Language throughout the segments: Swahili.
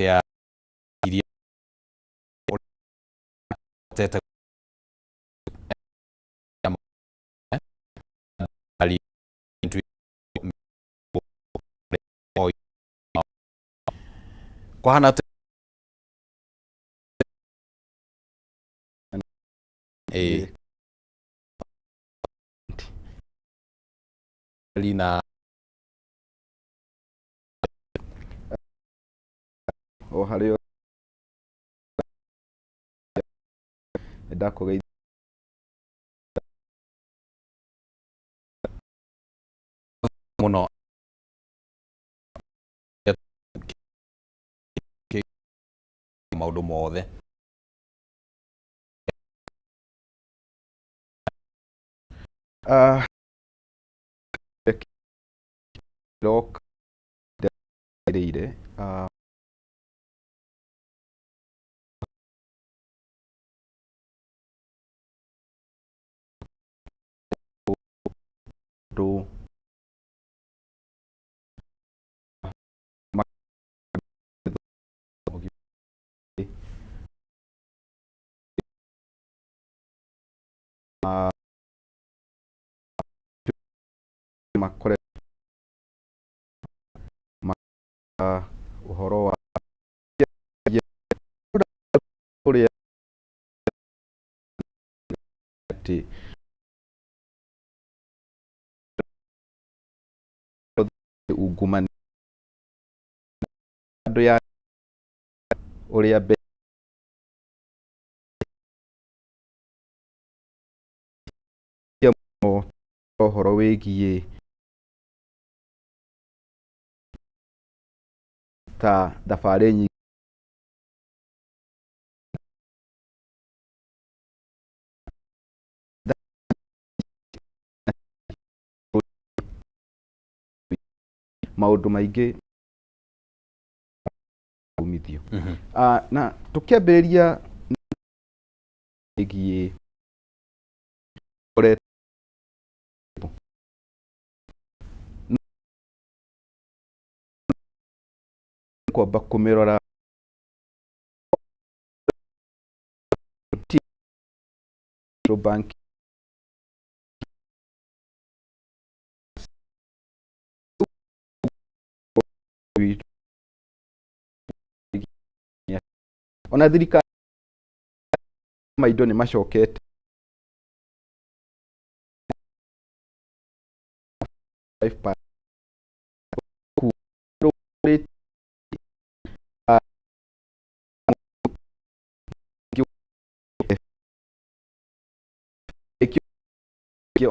ya iria tete ali kwa hana lina harä ndakå muno maundu mothe rock ire do makore uhoro wa uria ati ungumani andu ya uria uhoro wigie ta thabarĩ nyingĩ maũndũ maingĩ umithio na tũkĩambĩrĩria igie kwamba kũmĩrora bank ona thirikari maindo nĩ macokete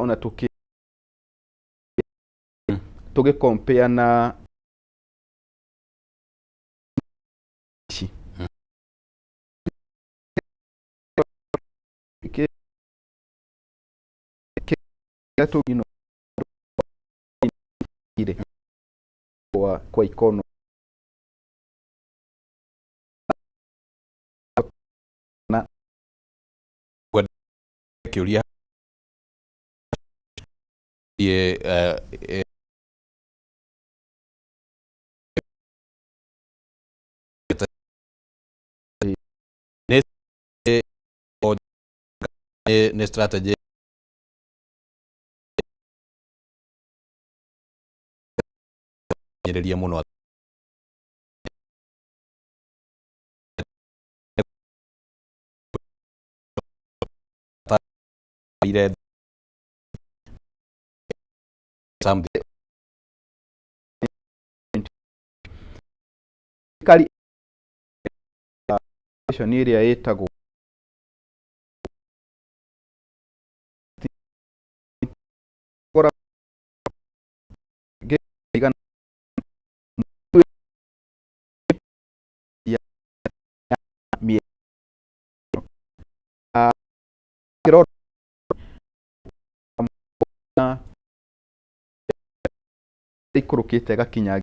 ona tũgĩ compare na kwa ikono na kiuria ye ne strategy nyereria muno ire something kali ĩrĩa ĩtagwo ikũrũkĩte gakinya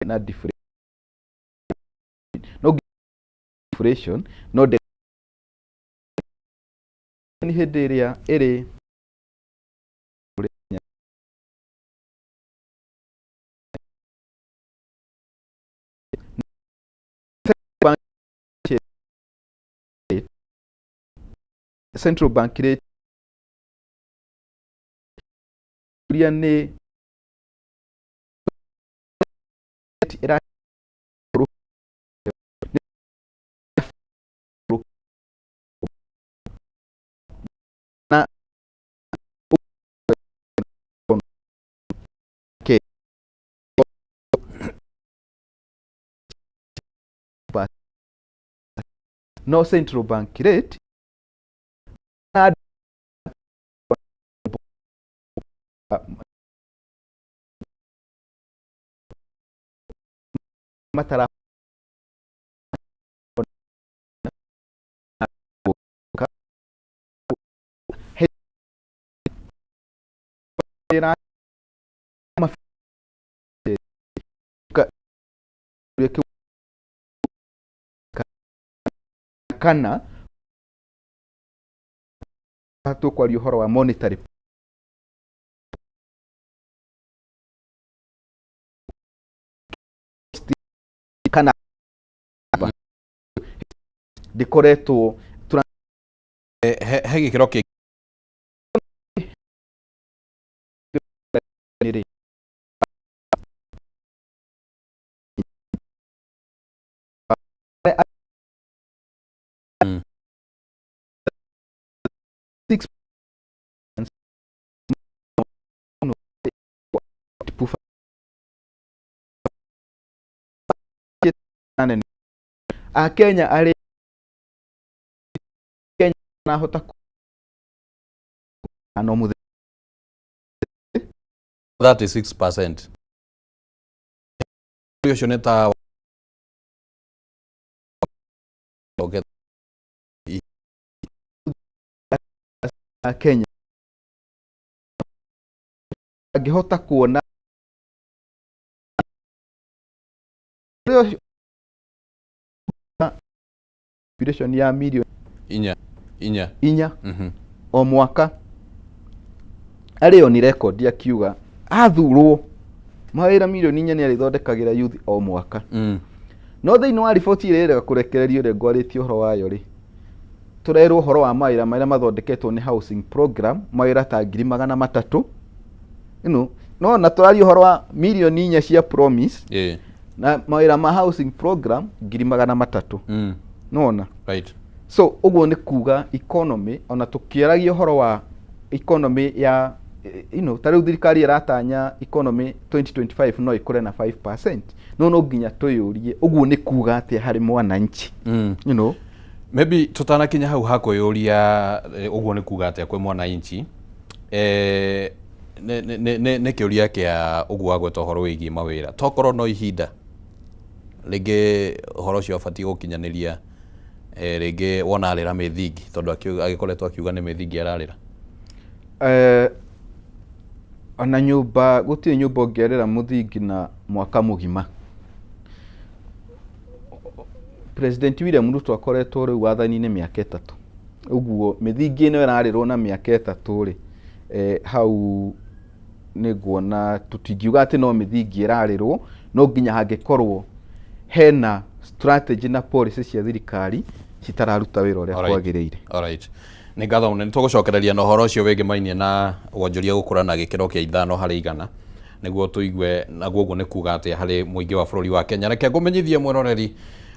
na deflation no deflation no ni hĩndĩ ĩrĩa ĩrĩ central bank rate ni na no central bank rate na matara kana hatu kwa uhoro wa monetary kana dikoreto he gikiro ki Kenya ari Kenya na hota ano muthe 36%. Ucio nĩ ta Kenya angihota kuona population ya milioni inya o mwaka ariyo ni record ya kiuga athurwo mawira milioni inya ni arithondekagira youth o mwaka no thiini wa riboti ire kurekererio regwaritio horo wayo ri turerwo horo wa mawira maria mathondeketwo ni housing program mawira ta 300,000 no na turario horo wa milioni inya cia promise na mawira ma housing program 300,000 nona right. So uguo ni kuga economy ona tukiaragio horo wa economy ya tariu thirikari iratanya economy 2025 no ikure na 5%, no nginya tuyurie uguo ni kuga ati hari mwananchi maybe tutanakinya hau hakuyuria uguo ni kuga ati kwe mwananchi ne kiuria kia uguo agweta horo wigi mawira tokorwo no ihinda rĩngĩ horo cio bati gukinyaniria rĩngĩ wona arĩra mithingi tondu agikoretwo akiuga ni mithingi ararĩra ona nyumba gutie nyumba ongerera muthingi na mwaka mugima. President William Ruto akoretwo riu wathani-inĩ miaka 3 uguo mithingi ino ĩrarĩrwo na miaka 3 ri hau niguona tutingiuga ati no mithingi ĩrarĩrwo no nginya hangikorwo hena strategy na policy cia thirikari citararuta wĩra ũrĩa kwagĩrĩire. Alright. Nĩ ngatho nĩ tũgũcokereria na ũhoro ũcio wĩgiĩ mainie na wonjoria gũkũra na gĩkĩro kĩa 5% nĩguo tũigue na guoguo nĩ kuga atĩ harĩ mũingĩ wa bũrũri wa Kenya. Reke ngũmenyithie mwĩroreri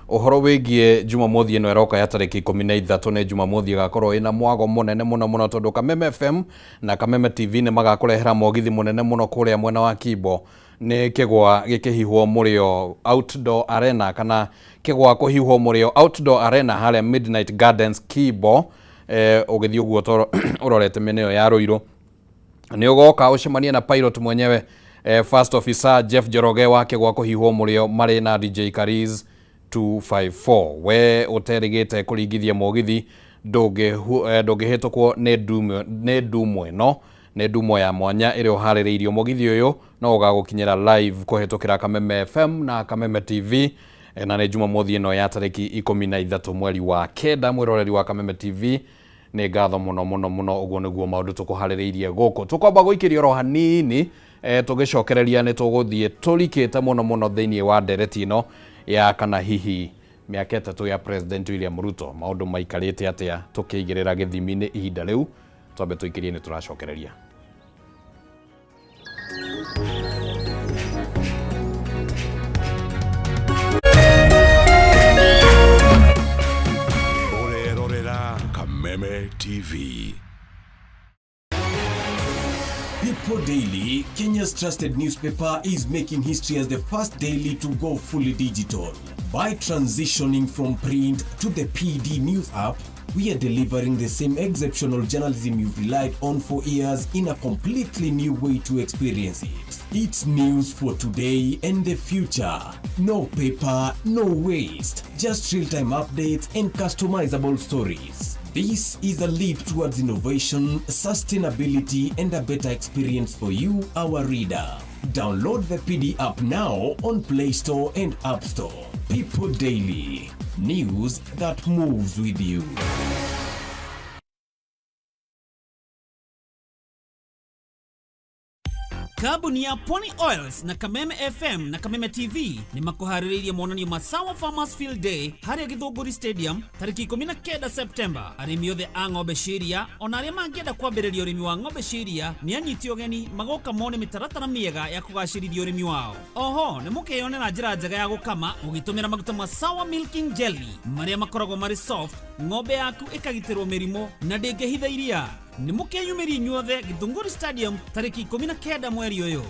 ũhoro wĩgiĩ Jumamothi ĩno ĩroka ya tarĩki 13 nĩ Jumamothi ĩgakorwo ĩna mwago mũnene mũno tondũ Kameme FM na Kameme TV nĩ magakũrehera mogithi mũnene mũno kũrĩa mwena wa Kibo nĩ kĩgwa gĩkĩhihwo mũrĩo Outdoor Arena kana kĩgwa kũhihwo mũrĩo Outdoor Arena harĩa Midnight Gardens Kibo ũgĩthiĩ ũguo ũrorete mĩena ĩyo ya Rũirũ nĩ ũgoka ũcemanie na pilot mwenyewe First Officer Jeff Njoroge wa kĩgwa kũhihwo mũrĩo marĩ na DJ Kariz 254 we ũterĩgĩte kũringithia mogithi ndũngĩhĩtũkwo nĩ ndumwe no nä ndumo ya mwanya ä rä å harä rä irio må githi å yå no å gagå kinyä live kå hetå kä ra Kameme FM na Kameme TV na nä Jumamothi ĩno ya tarĩki 13 mweri wa kenda mwiroreri wa Kameme TV nä ngatho muno muno muno ũguo nĩguo maũndũ tũkũharĩrĩirie gũkũ tũkwamba gũikĩria oro hanini tũgĩcokereria nĩ tũgũthiĩ tũrikĩte muno muno thĩinĩ wa ndereti ĩno ya kana hihi mĩaka ĩtatũ ya President William Ruto maũndũ maikarĩte atĩa tũkĩigĩrĩra gĩthimi-inĩ ihinda rĩu twambe tũikĩrie nĩ tũracokereria. Kameme TV. People Daily, Kenya's trusted newspaper, is making history as the first daily to go fully digital. By transitioning from print to the PD News app, we are delivering the same exceptional journalism you've relied on for years in a completely new way to experience it. It's news for today and the future. No paper, no waste. Just real-time updates and customizable stories. This is a leap towards innovation, sustainability, and a better experience for you, our reader. Download the PD app now on Play Store and App Store. People Daily. News that moves with you. Kabuni ya Pwani Oils na Kameme FM na Kameme TV ni makuharĩrĩirie monanio ma Sawa Farmers Field Day harĩa Gĩthũngũri Stadium tarĩki 19 September. Arĩmi othe a ng'ombe ciria ona arĩa mangĩenda kwambĩrĩria ũrĩmi wa ng'ombe ciria nĩ anyiti ũgeni magoka mone mĩtaratara mĩega ya kũgacĩrithia ũrĩmi wao. Oho nĩ mũkĩyonera njĩra njega ya gũkama ũgĩtũmĩra maguta ma Sawa Milking Jelly marĩa makoragwo marĩ soft, ng'ombe yaku ĩkagitĩrwo mĩrimũ na ndĩngĩhitha iria. Nĩ mũkĩyumĩria inyuothe Gĩthũngũri Stadium tarĩki 19 mweri ũyũ.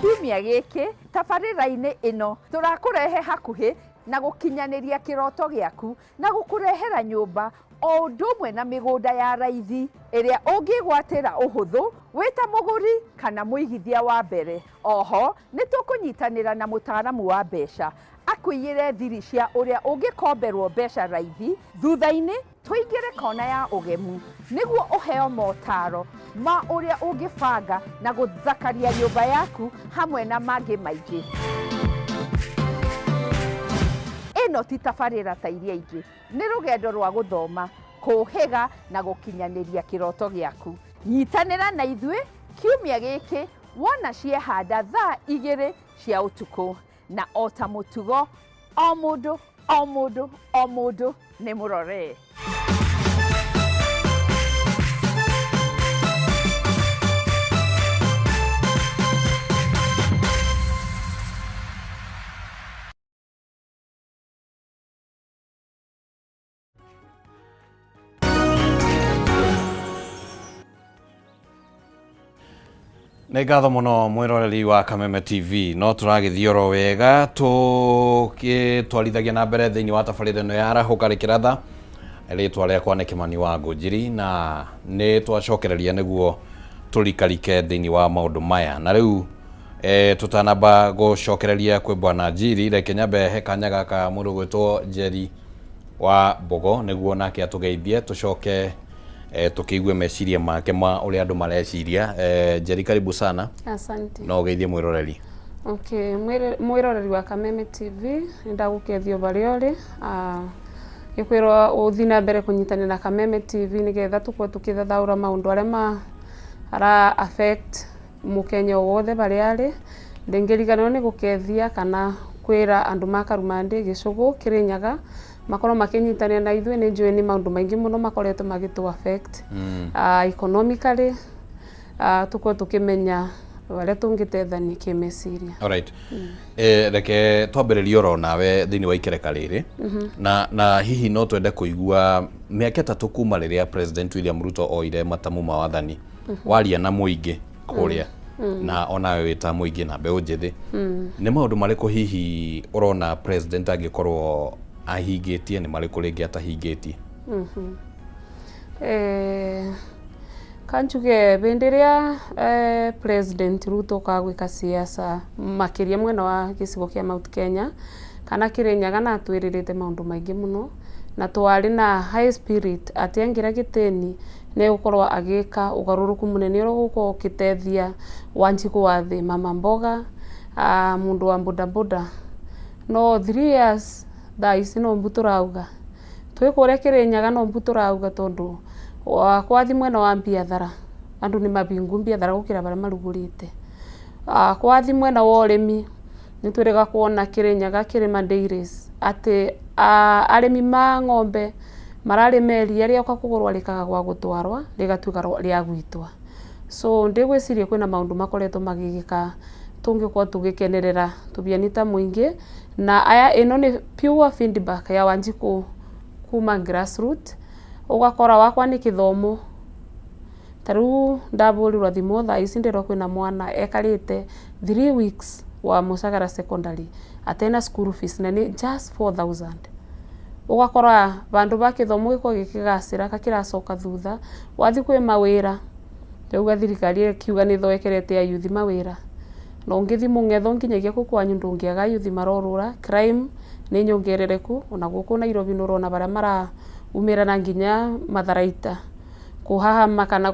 Kiumia gĩkĩ tabarĩra-inĩ ĩno tũrakũrehe hakuhĩ na gũkinyanĩria kĩroto gĩaku na gũkũrehera nyũmba o ũndũ ũmwe na mĩgũnda ya raithi ĩrĩa ũngĩgwatĩra ũhũthũ wĩta mũgũri kana mũigithia wa mbere. Oho nĩ tũkũnyitanĩra na mũtaaramu wa mbeca akũiyĩre thiri cia ũrĩa ũngĩkomberwo mbeca raithi. Thutha-inĩ tũingĩre kona ya ũgemu nĩguo ũheo motaro ma ũrĩa ũngĩbanga na gũthakaria nyũmba yaku hamwe na mangĩ maingĩ. Ĩno ti tabarĩra ta iria ingĩ, nĩ rũgendo rwa gũthoma, kũhĩga na gũkinyanĩria kĩroto gĩaku. Nyitanĩra na ithuĩ kiumia gĩkĩ wona ciehanda thaa 2 cia ũtukũ, na o ta mũtugo o mũndũ nĩ mũrore. Nĩ ngatho mũno mwĩroreri wa Kameme TV no tũragĩthiĩ oro wega tũgĩtwarithagia na mbere thĩinĩ wa tabarĩra ĩno ya Arahũka Rĩkĩratha. Rĩtwa rĩakwa nĩ Kĩmani wa Ngũnjiri na nĩ twacokereria nĩguo tũrikarike thĩinĩ wa maũndũ maya. Na rĩu tũtanamba gũcokereria kwĩ Bwana Njiri reke nyambe he kanya gaka mũndũ gwĩtwo Njeri wa Mbogo nĩguo nake atũgeithie tũcoke tukĩigue meciria make ma ũrĩa andũ mareciria. Njeri, karibu sana. Asante. No ũgeithie mwĩroreri. Okay, mwĩroreri wa Kameme TV ndagũkeithio barĩa ũrĩ. Gĩkwĩrwo ũthi na mbere kũnyitanĩra na Kameme TV nĩgetha tũkorwo tũkĩthathaũra maũndũ arĩa ara affect mũkenya wothe barĩa arĩ. Ndĩngĩriganĩrwo nĩ gũkeithia kana kwĩra andũ makarumandĩ gĩcũgũ Kĩrĩnyaga makorwo makinyitanĩra na ithuĩ. Nĩ njũĩ nĩ maũndũ maingĩ mũno makoretwo magĩtũ affect economically, tũkorwo tũkĩmenya barĩa tũngĩteithania kĩmeciria. Alright. Reke twambĩrĩrie oro nawe thĩinĩ wa ikereka rĩrĩ na hihi no twende kũigua mĩaka 3 kuma rĩrĩa President William Ruto oire matamu ma wathani waria na mũingĩ kũrĩa na onawe wĩta mũingĩ na mbeũ njĩthĩ. Nĩ maũndũ marĩkũ hihi ũrona president angĩkorwo ahingĩtie, nĩ marĩkũ rĩngĩ atahingĩtie? Kanjuge benderia President Ruto kagwika siasa makiria mwena wa gicigo kia Mount Kenya kana Kirinyaga na atwiririte maundu maingi muno na twari na high spirit atiangira giteni ne ukorwa agika ugaruruku munene ro guko kitethia Wanjiku wa thi mama mboga mundu wa bodaboda no 3 years ici no mbuturauga twikore Kirinyaga no mbuturauga tondu kwathi mwena wa biathara andu ni mabingu biathara gukira bara marugurite kwathi mwena wa urimi ni twirega kuona Kirinyaga Kirima Dairies ati arimi ma ng'ombe marari meri aria ukakugurwa rikaga gwa gutwarwa rigatuika ria gwitwa so ndigwiciria kwina maundu makoretwo magigika tungikwa tugikenerera tubianita muingi na aya ino ni pure feedback ya Wanjiku kuma grassroots ugakora wakwa ni kithomo taru ndaburirwa thimo tha ici ndiro kwina mwana ekarite 3 weeks wa Musagara secondary atena school fees na ni just 4,000 ugakora bandu ba kithomo giko gikigacira kakiracoka thutha wathi kwi mawira rĩu thirikari kiuga ni thoekerete ya youth mawira no ngithi mungetho nginyagia kwanyu ndungiaga youth marorura crime ni nyongerereku ona guku Nairobi nurona bara mara umira na nginya matharaita kuhahama kana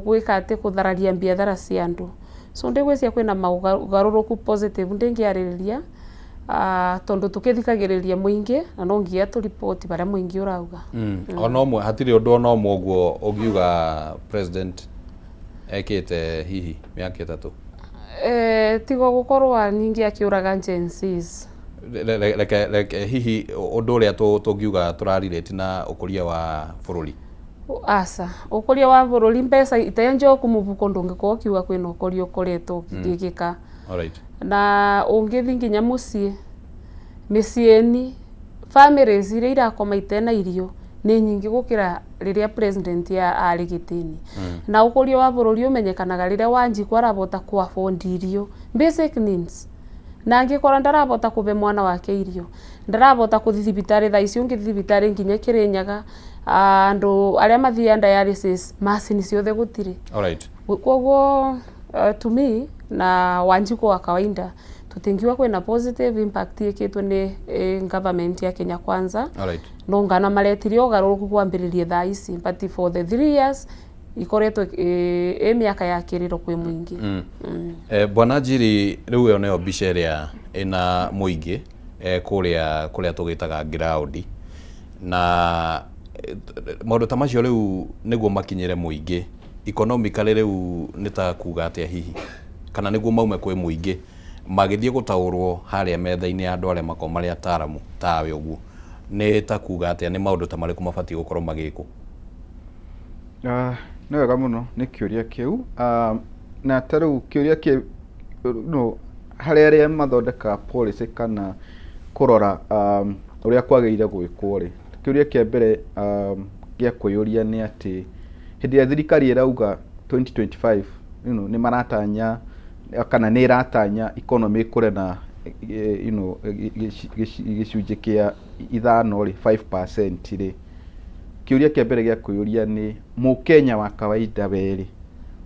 gwika ati kuthararia biathara cia andu so ndigwiciria kwina maugaruruku positive ndingiaririria tondu tukithikagiriria muingi na no ngia tu report bara muingi urauga ona omwe hatiri undu ona omwe guo ugiuga president ekite hihi miaka 3 tigo gukorwa ningi akiuraga agencies like hihi undu uria tungiuga turarirete na ukuria wa bururi asa ukuria wa bururi mbeca itenjo kumubuko ndungiko kiuga kwina ukuria ukoretwo gigika alright na ungithi nginya mucie micieni families iria irakoma itena irio ni nyingi gukira riria president ya ari gitini na ukuria wa bururi umenyekanaga riria Wanjiku arabota ku afford irio basic needs na angikora ndarabota kube mwana wake irio ndarabota kuthithibitari tha icio ngithibitari nginya Kirinyaga andu aria mathia dialysis machine ciothe gutiri alright koguo to me na Wanjiku wa kawaida tutingiwa kwina positive impact ikitwe ni government ya Kenya Kwanza alright no ngana maretirio garuruku kwambiririe tha ici but for the 3 years ikoretwo miaka ya kiriro kwi muingi bwana Njiri riu yo nayo bica iria ina muingi kuria tugitaga ground na maundu ta macio riu niguo makinyire muingi economically riu nita kuga atia hihi kana niguo maume kwi muingi magithie gutaurwo haria metha-ini ya andu aria makoma ria taramu tawe uguo ni ta kuga atia ni maundu ta mariku mabati gukorwo magiku ni wega muno ni kiuria kiu na taru kiuria ki no haria aria mathondeka policy kana kurora uria kwageire gwikwo ri kiuria kia mbere gia kuyuria ni ati hindi ya thirikari irauga 2025 ni maratanya kana ni iratanya economy kure na gicunji kia 5 ri 5% ri kiuria kia mbere gia kuyuria ni Mukenya wa kawaida weri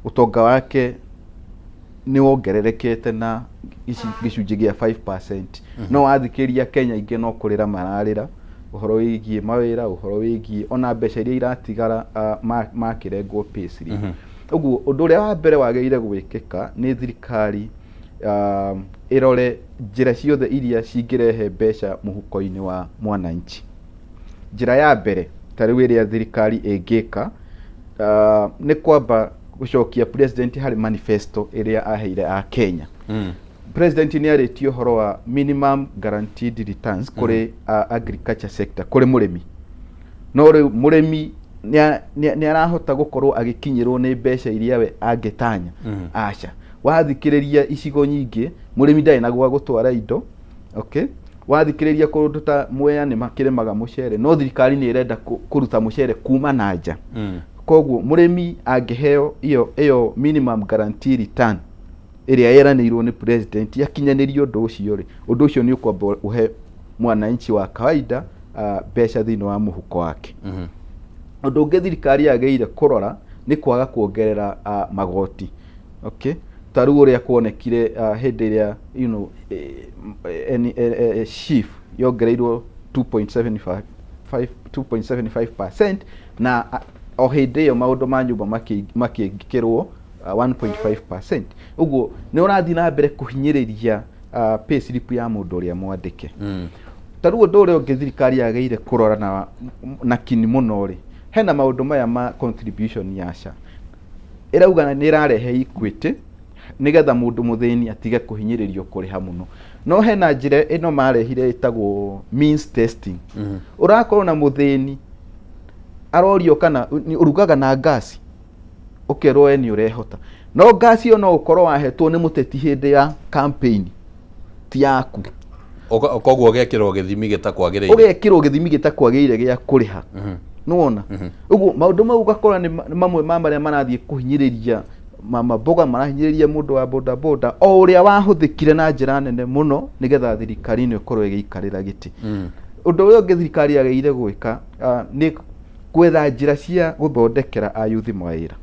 utonga wake ni wongererekete na gicunji gia 5% no wathikiria Kenya ingi no kurira mararira uhoro wigie mawira uhoro wigie ona mbeca iria iratigara makirengwo payslip uguo undu uria wa mbere wageire gwikika ni thirikari irore njira ciothe iria cingirehe mbeca muhuko-ini wa mwananchi. Njira ya mbere tariu iria thirikari ingika ni kwamba gucokia president hari manifesto iria aheire a Kenya. President ni aretio horo wa minimum guaranteed returns kuri agriculture sector kuri murimi no riu murimi ni arahota gukorwo agikinyirwo ni mbeca iria we angitanya acha wathikiriria icigo nyingi murimi ndai na gwa gutwara indo okay wathikiriria kundu ta Mwea ni makiremaga mucere no thirikari ni irenda kuruta mucere kuma na nja koguo murimi angiheo iyo minimum guaranteed return iria yeranirwo ni president yakinyanirio undu ucio ri undu ucio ni ukwamba uhe mwananchi wa kawaida mbeca thini wa muhuko wake. Undu ungi thirikari yageire kurora nĩ kwaga kuongerera magoti. Okay, taru uria kuonekire hindi iria chief yongereirwo 2.75% na o hindi iyo maundu ma nyumba makĩngĩkĩrwo 1.5%. Uguo nĩ ũrathi na mbere kuhinyĩrĩria pay slip ya mũndũ ũrĩa mwandĩke. Taru ũndũ ũrĩa ũngĩ thirikari yagĩrĩire kũrora na kini mũno rĩ, hena maũndũ maya ma contribution ya SHA irauga nĩ ĩrarehe equity nigetha mũndũ mũthĩni atige kuhinyĩrĩrio kũrĩha mũno. No hena njĩra ĩno marehire ĩtagwo means testing. Ũrakorwo na mũthĩni arorio kana urugaga na gas, ũkerwo we nĩ ũrehota, no gas ĩyo no ũkorwo wahetwo nĩ mũteti hĩndĩ ya campaign ti yaku, koguo ũgekĩrwo gĩthimi gĩtakwagĩrĩire, ũgekĩrwo gĩthimi gĩtakwagĩrĩire gĩa kũrĩha. Nĩwona ũguo maũndũ mau ũgakora nĩ mamwe ma marĩa marathiĩ kuhinyĩrĩria maboga, marahinyĩrĩria mũndũ wa boda boda o ũrĩa wahũthĩkire na njĩra nene mũno nigetha thirikari ĩno ĩkorwo ĩgĩikarĩra gĩtĩ. Ũndũ ũrĩa ũngĩ thirikari yagĩrĩire gwĩka nĩ gwetha njĩra cia gũthondekera ayuthi mawĩra,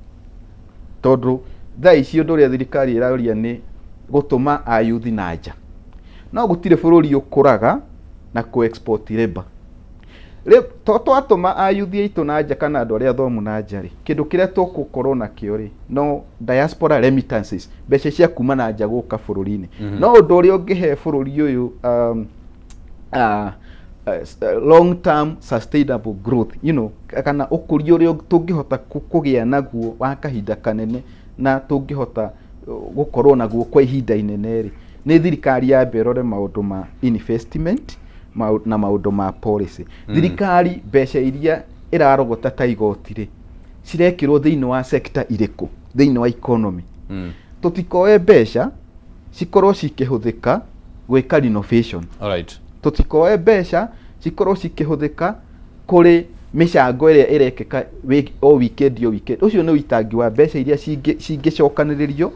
tondũ thaa ici ũndũ ũrĩa thirikari ĩraũria nĩ gũtũma ayuthi na nja, no gũtirĩ bũrũri ũkũraga na ku-export labor. Rĩu twatũma ayuthi aitũ na nja kana andũ arĩa athomu na nja rĩ, kĩndũ kĩrĩa tũgũkorwo nakĩo rĩ, no diaspora remittances, mbeca cia kuma na nja gũka bũrũri-inĩ. No ũndũ ũrĩa ũngĩhe bũrũri ũyũ long term sustainable growth, kana ũkũria ũrĩa tũngĩhota kũgĩa naguo wa kahinda kanene na tũngĩhota gũkorwo naguo kwa ihinda inene rĩ, nĩ thirikari ya berore maũndũ ma investment na maũndũ ma policy. Thirikari mbeca iria ĩrarogota ta igoti rĩ, cirekĩrwo thĩinĩ wa sector irĩkũ thĩinĩ wa economy. Tũtikoe mbeca cikorwo cikĩhũthĩka gwĩka renovation. Tũtikoe mbeca cikorwo cikĩhũthĩka kũrĩ mĩcango ĩrĩa ĩrekĩka o weekend. Ũcio nĩ ũitangi wa mbeca iria cingĩcokanĩrĩrio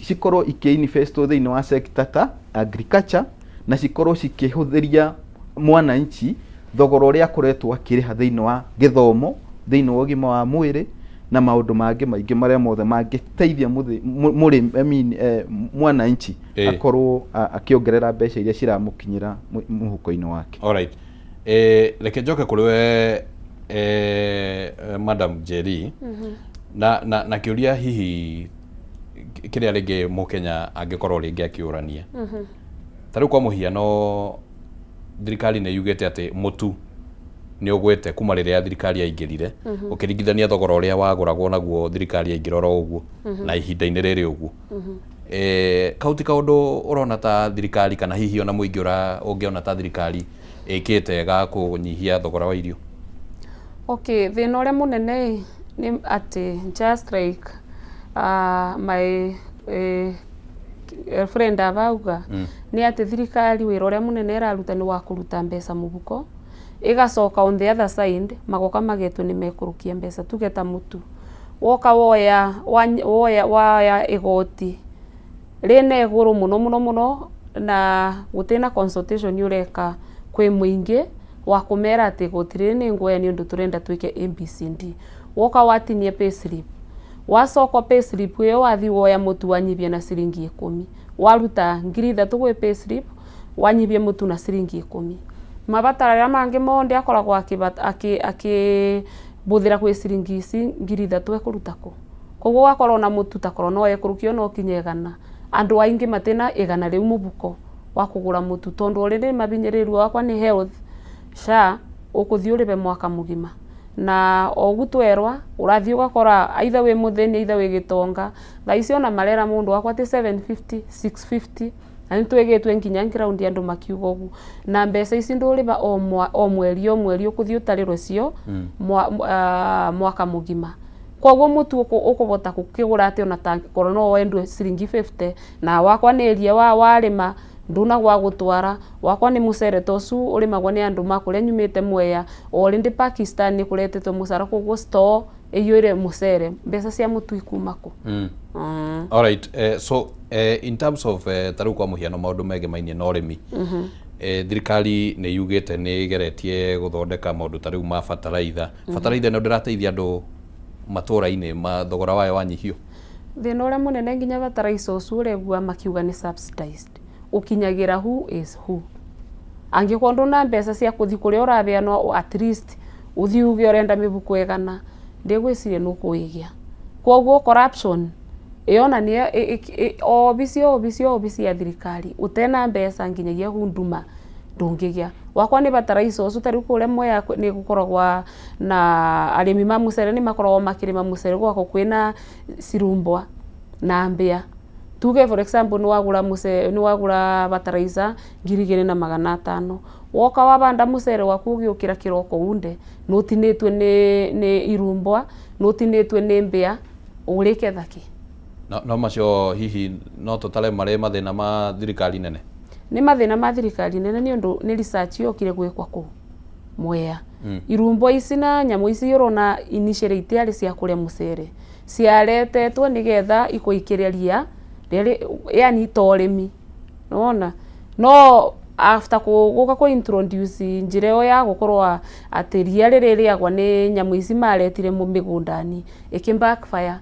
cikorwo ikĩinvestwo thĩinĩ wa sector ta agriculture na cikorwo cikĩhũthĩria mwananchi thogora ũrĩa akoretwo akĩrĩha thĩinĩ wa gĩthomo, thĩinĩ wa ũgima wa mwĩrĩ na maũndũ mangĩ maingĩ marĩa mothe mangĩteithia mwananchi akorwo akĩongerera mbeca iria ciramũkinyĩra mũhuko-inĩ wake. Alright, reke njoke kũrĩ we Madam Njeri, na kĩũria hihi kĩrĩa rĩngĩ mũkenya angĩkorwo rĩngĩ akĩũrania. Tarĩu kwa mũhiano thirikari nĩ yugĩte atĩ mũtu nĩ ũgwĩte kuma rĩrĩa thirikari yaingĩrire, ũkĩringithania thogora ũrĩa wagũragwo naguo thirikari yaingĩrora ũguo na ihinda-inĩ rĩrĩ ũguo. Kauti kaũndũ ũrona ta thirikari kana hihi ona mũingĩ ũngĩona ta thirikari ĩkĩte ga kũnyihia thogora wa irio? Okay, thĩna ũrĩa mũnene nĩ atĩ just like my friend abauga nĩ atĩ thirikari wĩra ũrĩa mũnene ĩraruta nĩ wa kũruta mbeca mũhuko, ĩgacoka on the other side magoka magetwo nĩ mekũrũkia mbeca, tuge ta mũtu woka woya igoti rĩna igũrũ mũno na gũtĩna consultation ũreka kwĩ mũingĩ wa kũmera atĩ igoti rĩrĩ nĩ ngũoya nĩ ũndũ tũrenda twĩke ABCD. Woka watinia payslip, wacoka payslip ĩyo wathi woya mũtu wanyibia na ciringi 10, waruta 3,000 gwĩ payslip wanyibia mũtu na ciringi 10. Mabatara arĩa mangĩ mothe akoragwo akĩbũthĩra gwĩ ciringi ici 3,000 ekũruta kũ? Koguo wakorwo na mũtu takorwo no ekũrũkio no kinye 100, andũ aingĩ matena 100 rĩu mũbuko wa kũgũra mũtu, tondũ ũrĩrĩ mabinyĩrĩru wakwa nĩ health SHA ũkũthiĩ ũrĩbe mwaka mũgima, na ogu twerwa ũrathiĩ ũgakora aitha wĩ mũthĩni aitha wĩ gĩtonga. Thaa ici ona marera mũndũ wakwa ti 750 650, na nĩ twĩgĩtwe nginya ngiraundi andũ makiuga ũguo, na mbeca ici ndũrĩba o mweri ũkũthiĩ ũtarĩrwo cio mwaka mũgima. Koguo mũtu ũkũbota kũkĩgũra atĩ ona korwo no wendwe ciringi 50, na wakwa nĩ eria warĩma nduna gwa gũtwara, wakwa nĩ mũcere tocu ũrĩmagwo nĩ andũ makũrĩa nyumĩte Mwea, orĩndĩ Pakistan nĩ kũretetwo mũcara, koguo store ĩiyũire mũcere, mbeca cia mũtu ikuma kũ? Alright, so in terms of tarĩu kwa mũhiano maũndũ megemainie na ũrĩmi, thirikari nĩ yugĩte nĩ geretie gũthondeka maũndũ tarĩu ma bataraitha. Bataraitha ĩno ndĩrateithia andũ matura-inĩ thogora wayo wanyihio? Thina uria munene nginya bataraitha ucio uregua makiuga ni subsidized. Ukinyagira who is who. Angikorwo nduna mbeca cia kuthi kuria urabeanwo, at least uthi uge urenda mibuku egana, ndigwiciria nukuigia. Koguo corruption iona ni obisi ya thirikari utena mbeca nginyagia hunduma ndungigia. Wakwa ni bataraitha ucio tari kuria moya ni gukoragwa na arimi ma mucere ni makoragwa makirima mucere gwako kwina cirumbwa na mbia. Tuge for example ni wagura bataraitha 2,500, woka wabanda mucere waku ugiukira kiroko unde nutinitwe ni irumbwa, nutinitwe ni mbia, urike thaki. No macio hihi no tutale mare mathina ma thirikari nene? Ni mathina ma thirikari nene ni undu ni research yokire gwikwa ku Mwea. Irumbwa ici na nyamu ici urona initiate ari cia kuria mucere ciaretetwo nigetha ikuikiria ria yani torimi. No after guka ku introduce njira yo ya gukorwa ati ria ririagwa ni nyamu ici maretire mu migundani iki backfire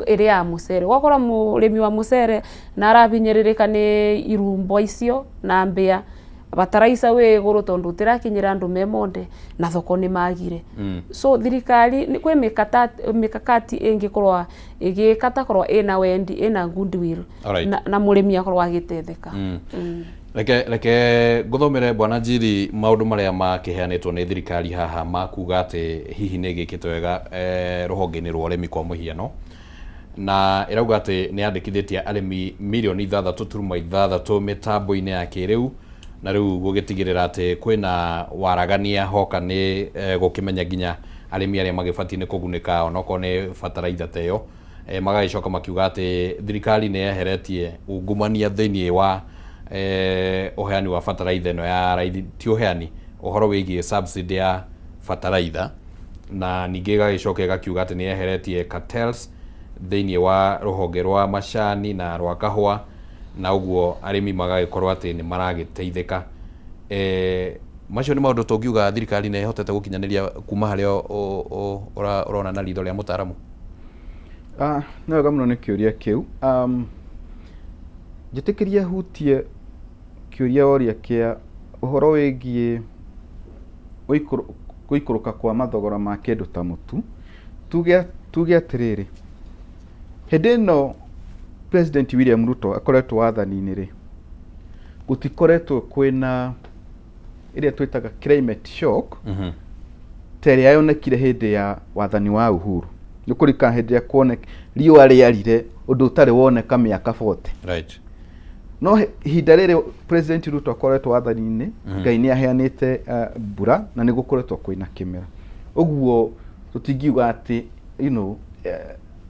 iri ya mucere. Gwakora murimi wa mucere na arabinyĩrĩrĩka ni irumbwa icio na mbia, bataraitha wi iguru tondu tirakinyira andu memonde na thoko ni magire. So thirikari ni kwi mikakati ingikorwa igikata korwa ina wendi, ina goodwill na murimi akorwa agitetheka. Reke nguthomere Bwana Njiri maundu maria makiheanitwo ni thirikari haha makuga ati hihi ni gikitwe wega ruhonge-ini rwa urimi kwa muhiano, na irauga ati ni andikithitie arimi 6.6 mitambo-ini ya kiriu, na riu gugitigirira ati kwina waragania hoka ni gukimenya nginya arimi aria magibati ni kugunika onoko ni fataraitha teyo. Magagicoka makiuga ati thirikari ni yeheretie ungumania thiini wa uheani wa fataraitha ino ya raithi, ti uheani, uhoro wigie subsidy ya fataraitha, na ningi gagicoka gakiuga ati ni yeheretie cartels thiini wa ruhonge rwa macani na rwa kahua, na uguo arimi magagikorwo ati ni maragiteithika. Macio ni maundu tungiuga thirikari ni hotete gukinyaniria kuma haria urona na ritho ria mutaramu. No gamuno ni kiuria kiu. Njitikiria hutie kiuria oria kia uhoro wigie guikuruka kwa mathogora ma kindu ta mutu. Tuge atiriri, hindi no President William Ruto akoretwo wathani-ini ri, gutikoretwo kwina iria twitaga climate shock teria yonekire hindi ya wathani wa Uhuru. Nukurika hindi ya kuone riua riarire undu utari woneka miaka 40. Right. No hinda riri President Ruto akoretwo wathani-ini, Ngai ni aheanite mbura na ni gukoretwo kwina kimera. Uguo tutingiuga ati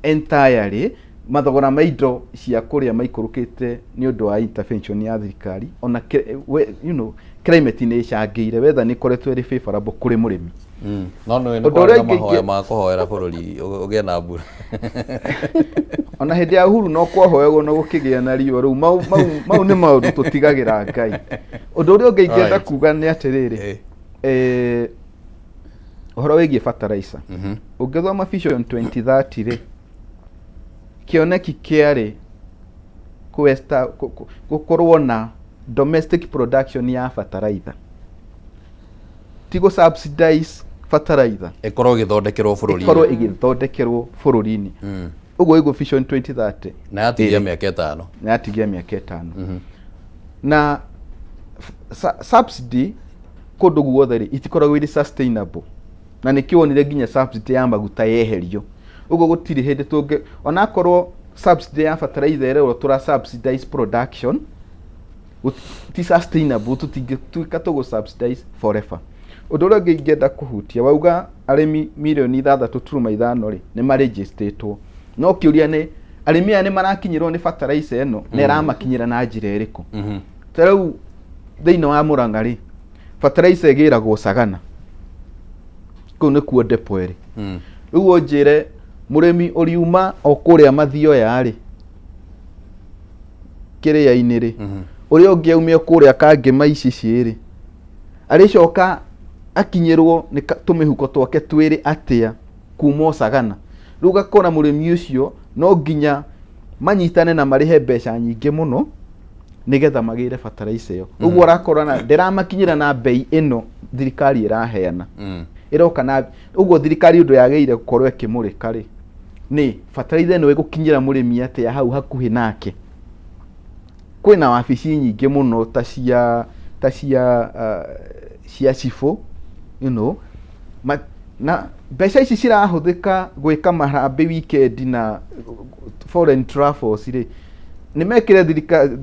entirely mathogora ma indo cia kuria maikurukite ni undu wa intervention ya thirikari. Ona climate ni icangire wether ni koretwo ri favorable kuri murimi. No ni kwa mahoya ma kuhoera bururi ugie na mbura. Ona hindi ya Uhuru no kwahoyagwo no gukigia na riua riu mau ni maundu tutigagira Ngai. Undu uria ungienda kuga ni atiriri, uhoro wigie fertilizer. Ungithoma Vision 2030 ri, kioneki kiari gukorwo na domestic production ya fertilizer, tigo subsidize fertilizer, ikorwo igithondekerwo bururi-ini, ikorwo igithondekerwo bururi-ini. Uguo iguo Vision 2030 na yatigia miaka 5, na yatigia miaka 5. Na subsidy kundu guothe ri itikoragwo iri sustainable, na nikiwonire nginya subsidy ya maguta yeherio. Uguo gutiri hindi tungi ona korwo subsidy ya fertilizer ero tura subsidize production, ti sustainable, tutingituika tugu subsidize forever. Undu uria ngienda kuhutia wauga arimi 6.5 ri ni maregistertwo. No kiuria ni arimi aya ni marakinyirwo ni fertilizer eno ni iramakinyira na njira iriku. Tarau thiini wa Murang'a ri fertilizer igiragwo Sagana, kuu ni kuo depo iri. Riu onjire murimi uriuma okuria Mathio yari kiria-ini ri, uria ungiumia kuria Kangema ici ciiri, aricoka akinyirwo ni tumihuko twake twiri atia kuma Sagana. riu gakora murimi ucio no nginya manyitane na marihe mbeca nyingi muno nigetha magire fertilizer iyo uguo urakora na ndiramakinyira na bei ino thirikari iraheana iroka na uguo thirikari undu yageire gukorwo ikimurika ri ni fertilizer no igukinyira murimi ate ya hau hakuhi nake kwina wabici nyingi muno ta cia cifo na mbeca ici cirahuthika gwika mahambe weekend na foreign travels ri ni mekire thirikari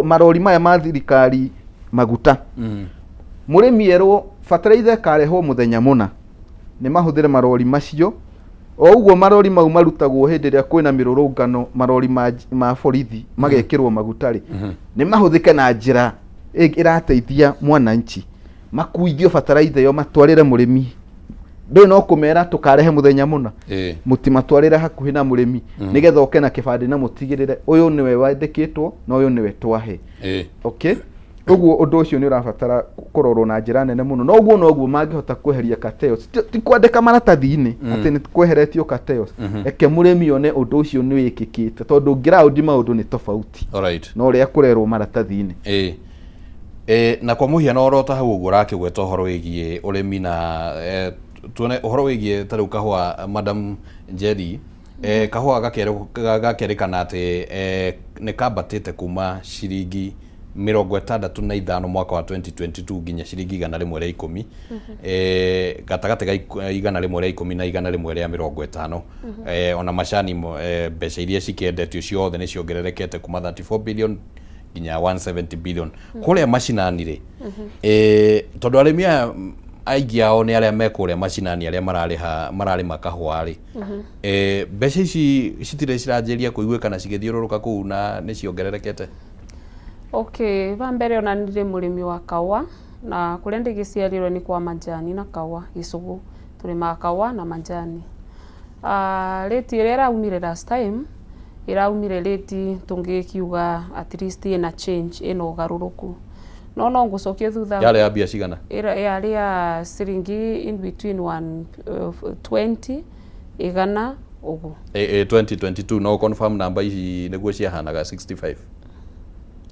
marori maya ma thirikari maguta murimi erwo fertilizer karehwo muthenya muna ni mahuthire marori macio o uguo marori mau marutagwo hindi ria kwina mirurungano marori ma borithi magekirwo magutari ni mahuthike na njira irateithia mwananchi makuithio fertilizer yo matwarire murimi ndo no kumera tukarehe muthenya muna mutimatwarire hakuhi na murimi nigetha oke na kibandi na mutigirire uyu niwe wandikitwo na uyu niwe twahe okay uguo undu ucio ni urabatara kurorwo na njira nene muno no uguo mangihota kweheria cartels ti kwandika maratathi-ini ati ni kweheretio cartels eke murimi one undu ucio ni wikikite tondu ground maundu ni tofauti no ria kurerwo maratathi-ini na kwa muhiano orota hau uguo rakigweta uhoro wigie urimi na tuone uhoro wigie tariu kahua Madam Njeri kahua gakerikana ati ni kambatite kuma ciringi 65 mwaka wa 2022 nginya ciringi 110 gatagati ga 110 na 150 ona macani mbeca iria cikendetio ciothe ni ciongererekete kuma 34 billion nginya 170 billion kuria macinani ri tondu arimi aigi ao ni aria mekuria macinani aria mararima kahua ri mbeca ici citire ciranjeria kuiguika na cigithiururuka kuu na ni ciongererekete. Okay, va mbere ona nire murimi wa kawa na kuria ndigiciarirwo ni kwa majani na kawa Gisugu turima kawa na majani. Rate ira iraumire last time iraumire rate tungikiuga at least ina change ina ugaruruku no ngucokie thutha yale ya bia cigana yale ya ciringi in between 120 igana ugu 2022 no confirm number ici niguo ciahanaga 65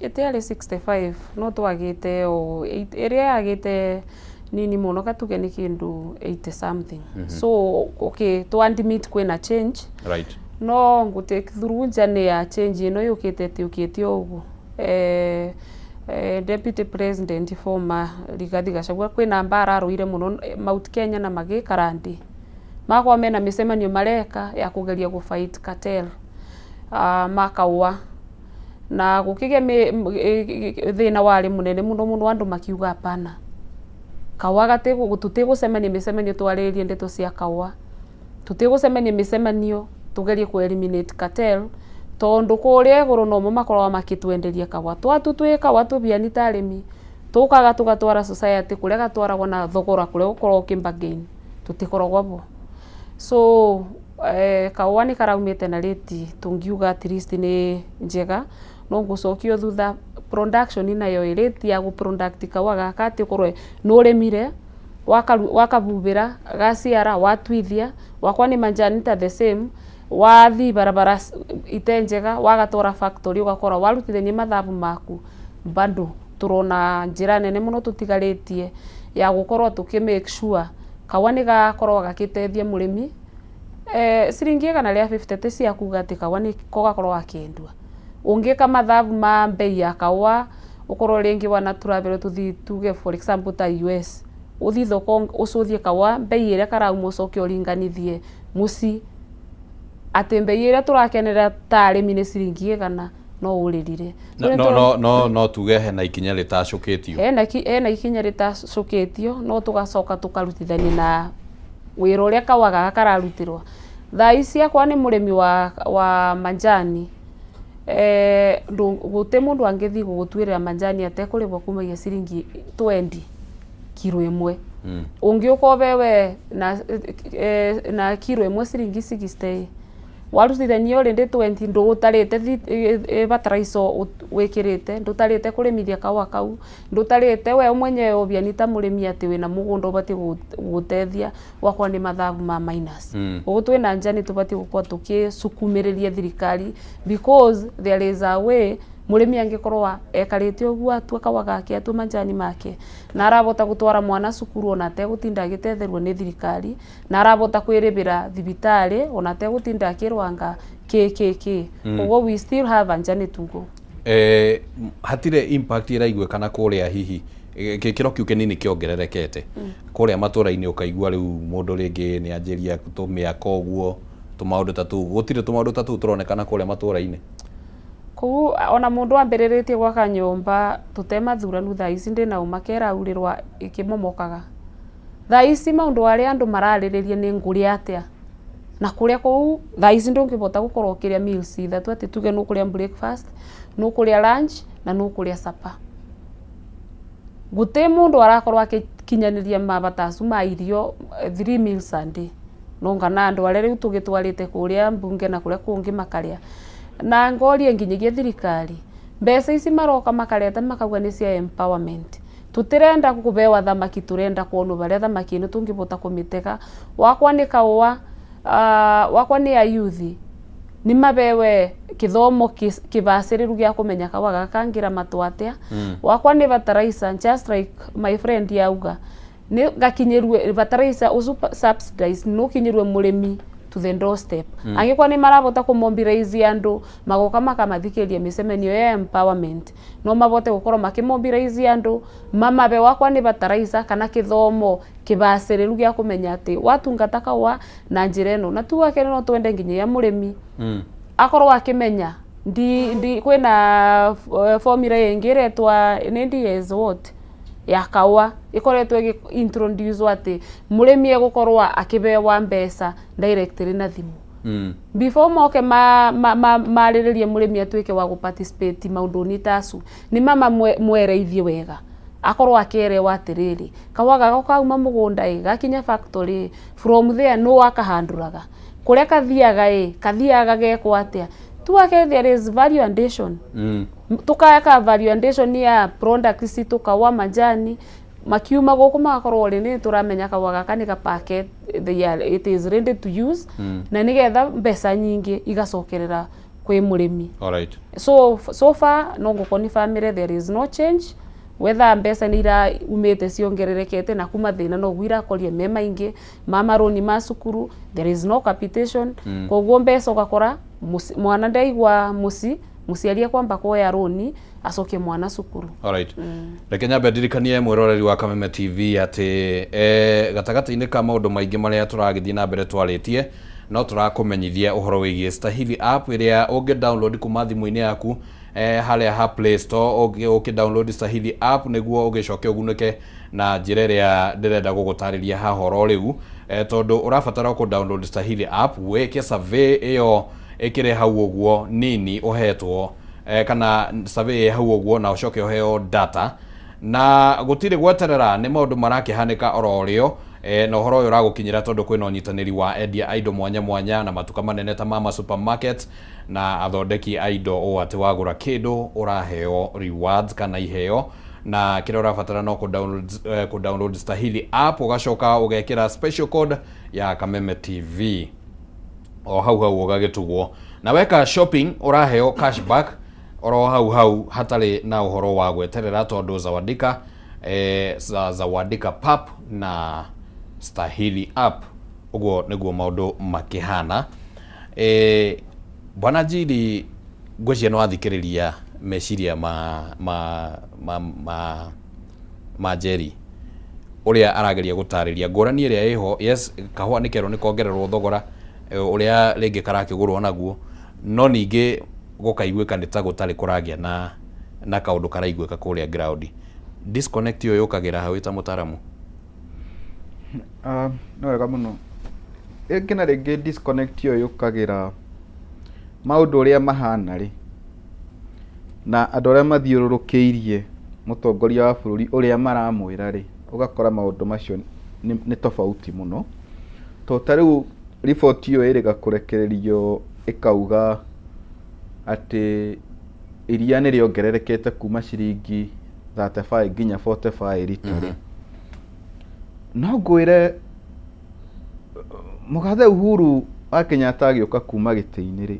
etiari 65 no twagite o area yagite nini muno katuge ni kindu 80 something so okay to admit kwena change right no ngute thurunja ni ya change no yukite tiukitio ugu Deputy President former Rigathi Gachagua kwina mbara aruire muno Mount Kenya na magikarandi magwa mena micemanio mareka ya kugeria ku fight cartel makawa na gukige thina wari munene muno andu makiuga hapana kawa gatego tutigucemania micemanio twaririe ndeto cia kawa tutigucemania micemanio tugerie ku eliminate cartel tondu kuria iguru no makorwa makitwenderia kawa twatutwika watu biani tarimi tukaga tugatwara society kuria gatwaragwo na thogora kuria ukorwo kimbagain tutikoragwo bo so kawa ni karaumite na rate tungiuga at least ni njega no ngucokio thutha production inayo rate ya guproduct kawa gakati korwe no remire wakabubira gaciara watwithia wakwa ni majani ta the same wathi barabara itenjega wagatwara factory ugakora warutithania mathabu maku bando turona njira nene muno tutigaritie ya gukorwo tukimake sure kawa ni gakorwo gakitethia murimi ciringi kana ria 50 tecia kuga ati kawa ni kogakorwo akendwa ungika mathabu ma bei ya kawa ukorwo ringi wana travel tuthi tuge for example ta US uthi thoko ucuthie kawa bei ire karauma ucoke uringanithie muci ati bei ire turakenera tarimi ni ciringi kana no uririre no tuge hena ikinya ritacukitio hena ikinya ritacukitio no tugacoka tukarutithania na wira uria kawa gakararutirwa thai cia kwa ni murimi wa majani gute mundu angithi gugutwirira majani atekuribwo kumagia ciringi 20 kilo imwe ungiuka wewe na kilo imwe ciringi 60 warutithania rindi 20 ndutarite bataraiso wikirite ndutarite kurimithia kawa kau ndutarite we mwenyewe obianita murimi ati wina mugunda ubati gutethia wakwa ni mathabu ma minus ugu twina njani tubati gukwa tukisukumiriria thirikari because there is a way murimi angikorwa ekarite uguo atua kawa gake atua manjani make na arabota gutwara mwana cukuru ona te gutinda agitethirwo ni thirikari na arabota kwiribira thibitari ona te gutinda akirwanga KKK uguo we still have anjani tugo hatire impact iraigwe kana kuria hihi kiro kiu kinini kiongererekete kuria matura-ini ukaigua riu mundu ringi ni anjiria kutumiaka uguo tumaundu tatu gutire tumaundu tatu turonekana kuria matura-ini ku ona mundu ambiriritie gwaka nyumba tutema thuranu thaa ici ndina umakera urirwa ikimomokaga thaa ici maundu aria andu marariririe ni nguri atia na kuria ku thaa ici ndungibota gukorwo kiria meals ithatu ati tuge no kuria breakfast no kuria lunch na no kuria supper guti mundu arakorwo akikinyaniria mabatacu ma irio 3 meals a day no ngana andu aria riu tugitwarite kuria mbunge na kuria kungi makaria na ngorie nginyagia thirikari mbeca ici maroka makareta makauga ni cia empowerment tutirenda kubewa thamaki turenda kuona baria thamaki ino tungibota kumitega wakwa ni kawa wakwa ni ayuthi ni mabewe kithomo kibaciriru gia kumenya kawa gakangira matwatia wakwa ni bataraisa just like my friend yauga ni gakinyirwe bataraisa usu subsidize no kinyirwe murimi to the doorstep angikwa ni marabota kumobilize andu magoka makamathikiria misemenio ya empowerment no mabote gukorwo makimobilize andu mamabe wakwa ni bataraisa kana kithomo kibaciriru gia kumenya ati watungata kawa na njira ino na tu akene no twende nginya ya murimi akorwo akimenya ndi kwina formula yengi twa nendi is what ya kawa ikoretwo introduce ati murimi egukorwa akibewa mbeca directly na thimu before moke mariririe murimi atuike wa guparticipate maunduni tacu ni mama mwereithie wega akorwo akierewa atiriri kawa gago kauma mugunda gakinya factory from there no akahanduraga kuria kathiaga gekwa atia tuake there is value addition tukaka value addition ya product ici tukawa majani makiuma goku magakorwo rini turamenya kawa gaka ni packet it is ready to use na nigetha mbeca nyingi igacokerera kwi murimi alright so far no ngukoni family there is no change whether mbeca ni ira umite ciongererekete na kuma thina no gwira korie mema ingi mamaroni ma cukuru there is no capitation koguo mbeca ugakora mwana ndaigwa musiaria kwamba kuoya roni acoke mwana cukuru alright reke nyambe ndirikanie mwiroreri wa Kameme TV ati gatagati-ini ka maundu maingi maria turagithii na mbere twaritie no turakumenyithia uhoro wigie Stahili app iria unge download kuma thimu-ini yaku haria ha Play Store uki download Stahili app niguo ugicoke ugunike na njira iria ndirenda gugutariria ha horo riu tondu urabatara ku download Stahili app weke survey iyo ikire hau uguo nini uhetwo kana survey hau uguo na ucoke uheo data na gutire gweterera ni maundu marakihanika ororio na uhoro uyu uragukinyira tondu kwina unyitaniri wa endia indo mwanya mwanya na matuka manene ta mama supermarket na athondeki indo o ati wagura kindu uraheo rewards kana iheo na kira urabatara no ku download Stahili app ugacoka ugekira special code ya Kameme TV o hau ugagitugwo na weka shopping uraheo cashback oro hau hatari na uhoro wa gweterera tondu zawadika pap na Stahili app uguo niguo maundu makihana bwana Jiri ngwĩciria no athikĩrĩria meciria ma Jerry uria arageria gutarĩria ngũrani ĩrĩa ĩho yes kahũa nĩ kerwo nĩ kongererwo thogora uria rĩngĩ karakĩgũrwo naguo no ningĩ gũkaiguĩka nĩ ta gũtarĩ kũragĩa na kaũndũ karaiguĩka kũrĩa ground disconnect yo yũkagĩra hau ĩta mũtaramu no wega mũno ĩngĩ na rĩngĩ disconnect yo yũkagĩra maũndũ ũrĩa mahana rĩ na andũ arĩa mathiũrũrũkĩirie mũtongoria wa bũrũri ũrĩa maramwĩra rĩ ũgakora maũndũ macio nĩ tofauti mũno to tarĩu report iyo ĩrĩga kũrekererio ikauga ati iria nĩ rĩongererekete kuma ciringi 35 nginya 45 rita. No ngwĩre Mũgathe Uhuru wa Kenyatta agĩũka kuma gĩtĩ-inĩ rĩ,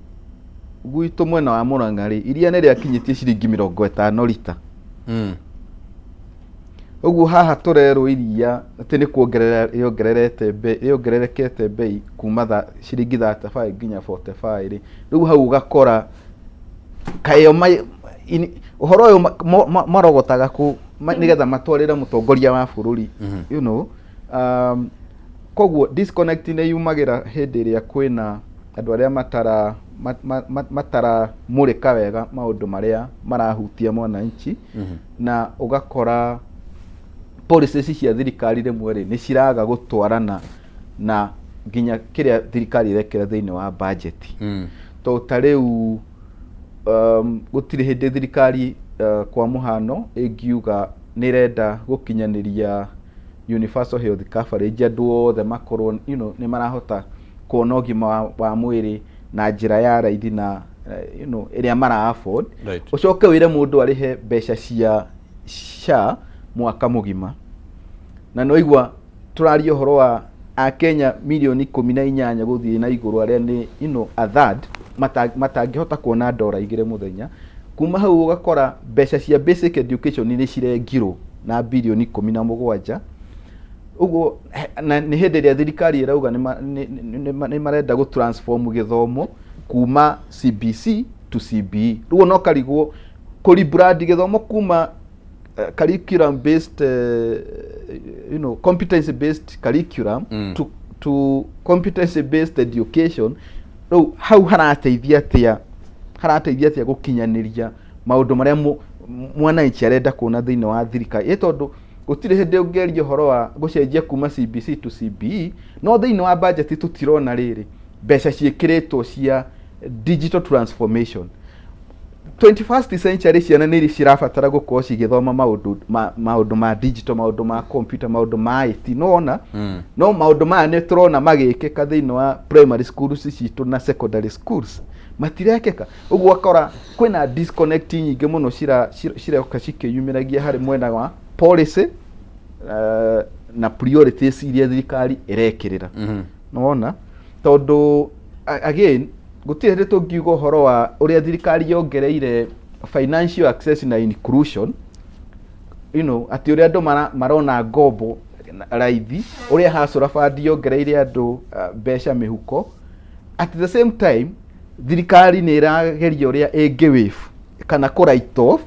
gwitũ mwena wa Mũrang'a rĩ, iria nĩ rĩakinyĩtie ciringi 50 rita. Ũguo haha tũrerwo iria atĩ nĩ kuongerera rĩongererekete bei kuma ciringi 35 nginya 45 rĩ. Rĩu hau ũgakora kayo ũhoro ũyũ marogotaga nĩgetha matwarĩre mũtongoria wa bũrũri, you know. Koguo disconnect nĩ yumagĩra hĩndĩ ĩrĩa kwĩna andũ arĩa mataramũrĩka wega maũndũ marĩa marahutia mwananchi, na ũgakora policies cia thirikari rĩmwe rĩ nĩ ciraga gũtwarana na nginya kĩrĩa thirikari irekĩra thĩinĩ wa budget. To ta rĩu gũtirĩ hĩndĩ thirikari kwa mũhano ĩngiuga nĩ renda gũkinyanĩria universal health coverage, andũ othe makorwo, you know, nĩ marahota kuona ũgima wa mwĩrĩ na njĩra ya raithi na you know ĩrĩa mara afford. Ũcoke wĩre mũndũ arĩhe mbeca cia SHA mwaka mũgima. Na no igua tũraria ũhoro wa Akenya milioni 18 gũthiĩ na igũrũ arĩa nĩ, you know, a third matangĩhota kuona $2 mũthenya. Kuma hau ũgakora mbeca cia basic education nĩ cirengirwo na bilioni 17. Ũguo na nĩ hĩndĩ ĩrĩa thirikari ĩrauga nĩ marenda gũtransform gĩthomo kuma CBC to CBE. Rĩu no karigwo kũrebrand gĩthomo kuma curriculum based you know, competence based curriculum to competence based education. Rĩu hau harateithia atĩa gũkinyanĩria maũndũ marĩa mwananchi arenda kuona thĩinĩ wa thirikari. Tondũ gũtirĩ hĩndĩ ũngĩaria ũhoro wa gũcenjia kuma CBC to CBE, no thĩinĩ wa budget tũtirona rĩrĩ mbeca ciĩkĩrĩtwo cia digital transformation. 21st century ciana nĩ cirabatara gũkorwo cigĩthoma maũndũ ma digital, maũndũ ma computer, maũndũ ma IT. No maũndũ maya nĩ tũrona magĩkĩka thĩinĩ wa primary schools citũ na secondary schools matirekeka. Ũguo akora kwĩna disconnect nyingĩ mũno ciroka cikĩyumĩragia harĩ mwena wa policy na priorities iria thirikari ĩrekĩrĩra. Nona tondũ again gũtirĩ hĩndĩ tũngiuga ũhoro wa ũrĩa thirikari yongereire financial access na inclusion, you know, atĩ ũrĩa andũ marona ngombo raithi, ũrĩa Hustler Fund yongereire andũ mbeca mĩhuko. At the same time thirikari nĩ ĩrageria ũrĩa ĩngĩ-wave kana kũ-write off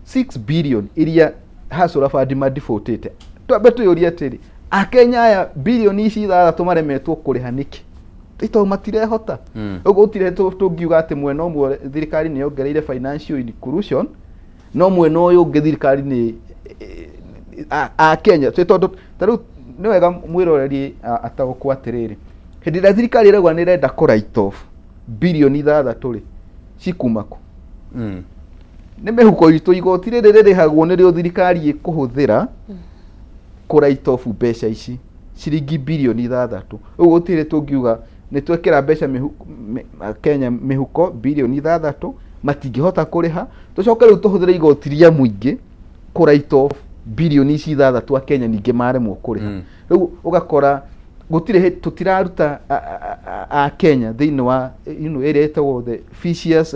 6 billion iria Hustler Fund ma-defaultĩte. Twambe twĩyũrie atĩrĩ, Akenya aya bilioni ici 6 maremetwo kũrĩha nĩkĩ? Ito matirehota. Ũguo gũtirĩ tũngiuga atĩ mwena ũmwe thirikari nĩ yongereire financial inclusion, no mwena ũyũ ũngĩ thirikari nĩ Akenya. Tondũ tarĩu nĩ wega mwĩroreri atagũkwo atĩrĩrĩ, hĩndĩ ĩrĩa thirikari ĩrauga nĩ ĩrenda kũ-write off bilioni 6 rĩ, cikuma kũ? Nĩ mĩhuko itũ, igoti rĩrĩ rĩrĩhagwo nĩrĩo thirikari ĩkũhũthĩra kũ-write off mbeca ici ciringi bilioni 6. Ũguo gũtirĩ tũngiuga nĩ twekĩra mbeca Kenya mĩhuko bilioni 6 matingĩhota kũrĩha, tũcoke rĩu tũhũthĩre igoti rĩa mũingĩ kũ-write off bilioni ici 6 Akenya ningĩ maremwo kũrĩha. Rĩu ũgakora gũtirĩ tũtiraruta Akenya thĩinĩ wa, you know, ĩrĩa ĩtagwo the vicious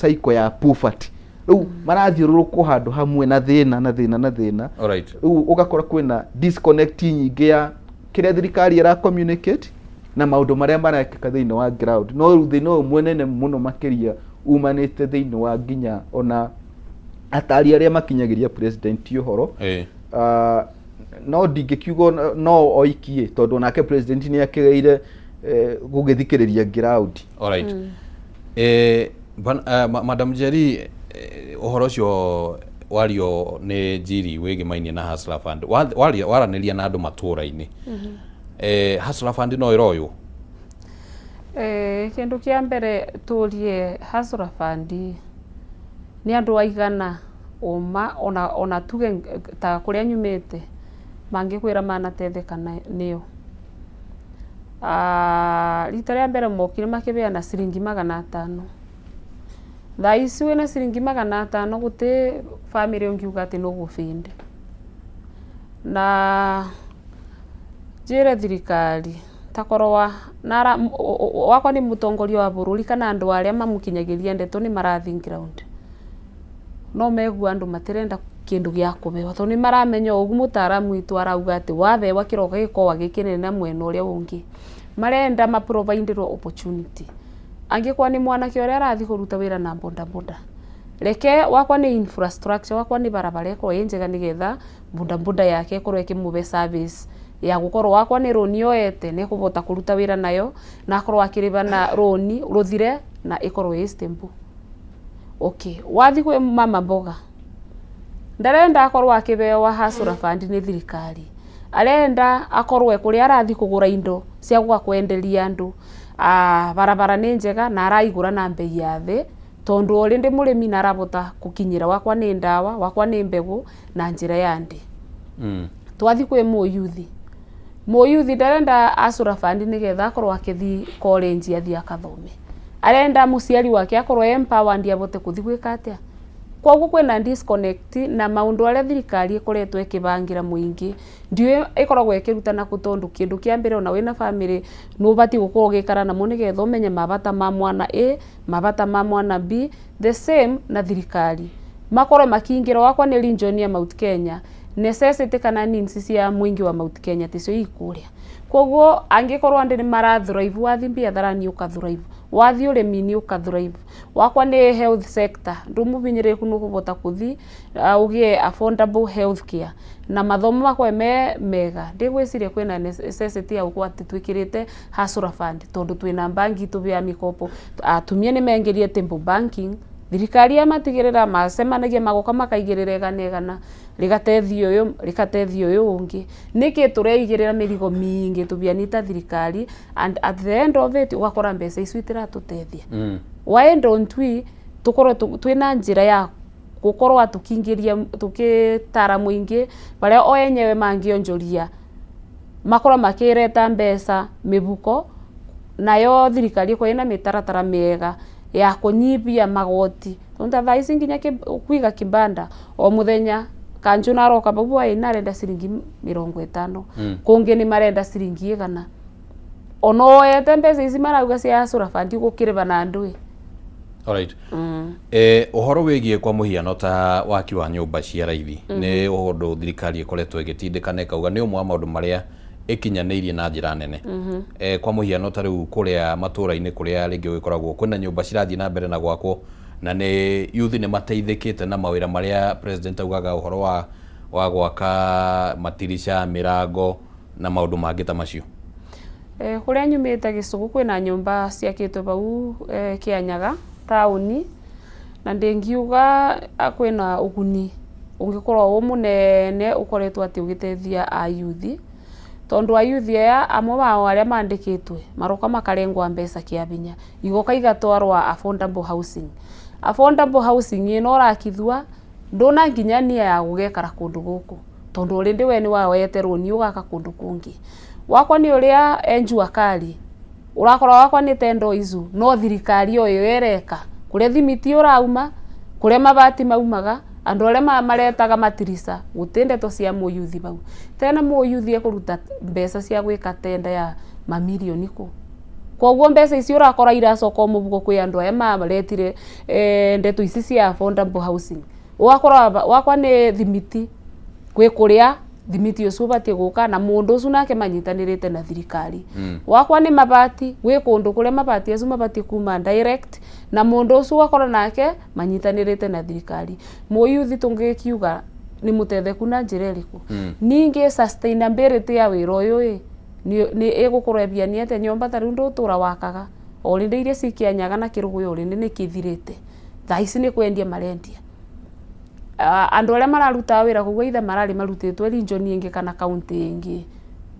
cycle ya poverty. Rĩu marathiũrũrũkwo handũ hamwe na thĩna. Alright. Rĩu ũgakora kwĩna disconnect nyingĩ ya kĩrĩa thirikari ĩra communicate na maũndũ marĩa marekĩka thĩinĩ wa ground. No rĩu thĩna ũyũ mũnene mũno makĩria umanĩte thĩinĩ wa nginya ona atari arĩa makinyagĩria president ũhoro. No ndingĩkiuga no oikie tondũ nake president nĩ akĩgeire gũgĩthikĩrĩria ground. Alright. Madam Njeri, ũhoro ũcio wario nĩ Njiri wĩgĩmainie na Hustler Fund, waranĩria na andũ matũũra-inĩ, Hustler Fund no ĩroywo? Kĩndũ kĩa mbere tũrie Hustler Fund nĩ andũ aigana ona tuge ta kũrĩa nyumĩte mangĩkwĩra manatetheka nĩyo. rita rĩa mbere mokire makibeana ciringi 500. Thaa ici wĩna ciringi 500 gũtĩ family ungiuga atĩ no gũbinde. Na njĩre thirikari takorwa wakwa nĩ mũtongoria wa bũrũri kana andũ arĩa mamukinyagĩria ndeto nĩ marathi ground. No megua andũ matirenda kindu gĩa kũbewa tondũ nĩ maramenya ũgu mũtaaramu witũ arauga atĩ wabewa kĩroka gĩkorwa gĩkĩnene na mwena ũrĩa ũngĩ. Marenda maproviderwo opportunity. Angĩkorwa nĩ mwanake ũrĩa arathi kũruta wĩra na bodaboda. Reke wakwa nĩ infrastructure, wakwa nĩ barabara ĩkorwo ĩ njega nĩgetha bodaboda yake ĩkorwo ĩkĩmũbe service ya gũkorwo wakwa nĩ roni yoete nĩ kũbota kũruta wĩra nayo na akorwo akĩrĩba na roni rũthire na ĩkorwo ĩ stable. Okay, wathi kwĩ mama mboga. Ndarenda akorwo akĩbewa hasura fund nĩ thirikari. Arenda akorwo kũrĩa arathi kũgũra indo cia gũkwenderia andũ. Barabara nĩ njega na araigũra na mbei ya thĩ tondu already mũrĩmi na arabota gũkinyĩra wakwa nĩ ndawa, wakwa nĩ mbegũ na njĩra ya ndĩ. Twathi kwĩ mũyuthi. Mũyuthi ndarenda asura fund nĩgetha akorwo akĩthi college athi akathome. Arenda mũciari wake akorwo empowered abote kuthi gwĩka atĩa. Kwoguo kwĩna disconnect na maũndũ arĩa thirikari ĩkoretwo ĩkĩbangira mũingĩ ndiyo ĩkoragwo ĩkĩrutana gũtondu kĩndũ kĩa mbere ona wĩna family no bati gũkorwo gĩkara na mũnĩgetha ũmenye mabata ma mwana A, mabata ma mwana B, the same na thirikari. Makorwo makĩingĩra wakwa nĩ region ya Mount Kenya, necessity kana needs cia mũingĩ wa Mount Kenya ticio ikũrĩa. Kwoguo angĩkorwo andũ nĩ marathrive wathi biathara ni ũkathrive, wathi ũrĩmi ni ũkathrive, wakwa nĩ health sector ndũmũbinyĩrĩku nĩ kũbota kuthi ũgĩe affordable health care na mathomo makwe mega. Ndigwĩciria kwĩna necessity ya gũkorwo atĩ twĩkĩrĩte hasura fund tondũ twĩna banki tũbea mikopo, atumia nĩ mengerie temple banking. Thirikari ya matigĩrĩra macemanagia magoka makaigĩrĩra egana rĩgatethio ũyũ ũngĩ. Nĩkĩ tũreigĩrĩra mĩrigo mingi tũbianita thirikari and at the end of it ũgakora mbeca icu itiratũtethia. Why don't we tukorwo twĩna njĩra ya gũkorwo tukingĩria tukĩtara mũingĩ barĩa o enyewe mangĩonjoria makorwo makĩreta mbeca mĩbuko nayo thirikari ĩkorwo ĩna mĩtaratara mĩega ya kunyibia magoti. Tondu thaa ici nginya kwiga kibanda o muthenya kanju naroka babu ai narenda ciringi 50 kungi ni marenda ciringi 100. Ono ete mbeca ici marauga cia sura fund gukiriba na andũ. Alright. Uhoro wigie kwa muhiano ta waki wa nyumba cia raithi ni ũndũ thirikari ĩkoretwo ĩgĩtindĩkana ĩkauga nĩ ũmwe wa maũndũ marĩa ikinyanĩirie na njĩra nene. Kwa muhiano ta rĩu kũrĩa matũra-inĩ kũrĩa rĩngĩ gũkoragwo kwĩna nyũmba cirathiĩ na mbere na gwakwo na nĩ youth nĩ mateithĩkĩte na mawĩra marĩa president augaga ũhoro wa gwaka matirisha, mirango na maũndũ mangĩ ta macio. Kũrĩa nyumĩte Gĩcũgũ kwĩna nyũmba ciakĩtwo bau Kĩanyaga taũni na ndĩngiuga kwĩna ũguni ũngĩkorwo mũnene ũkoretwo atĩ ũgĩteithia a youth. Tondu ayuthi aya amwe wao arĩa mandĩkĩtwe maroka makarengwa mbeca kĩabinya igoka igatwarwa affordable housing. Affordable housing ĩno rakithwa ndona nginya nia ya gũgekara kũndũ gũkũ tondu already we ni waweterwo ni ũgaka kũndũ kũngĩ. Wakwa ni ũrĩa enjua kali urakora wakwa ni tendo izu no thirikari o yereka kũrĩa thimiti ũrauma kũrĩa mabati maumaga andũ arĩa maretaga matirisa gũtindeto cia mũyuthi bau tena mũyuthi ekũruta mbeca cia gwĩka tenda ya mamilioni kũ. Kwoguo mbeca ici ũrakora iracoka mũbugo kwĩ andũ aya maretire ndeto ici cia affordable housing. Wakora wakwa nĩ thimiti kwĩ kũrĩa thimiti ũcio batie gũka na mũndũ ũcio nake manyitanĩrĩte na thirikari. Wakwa nĩ mabati gwĩ kũndũ kũrĩa mabati acio mabatie kuma direct na mũndũ ũcio wakora nake manyitanĩrĩte na thirikari. Mũyuthi tũngĩkiuga nĩ mũtetheku na njĩra ĩrĩkũ. Ningĩ sustainability ya wĩra ũyũ nĩ ĩgũkorwo biani atĩ nyũmba ta rĩu ndũtũra wakaga o rĩndĩ iria cikianyaga na kĩrũgũ rĩndĩ nĩ kĩthirĩte. Thaa ici nĩ kwendia marendia. Andũ arĩa mararuta wĩra kũgwa ithe mararĩ marutĩtwe region ingĩ kana county ingĩ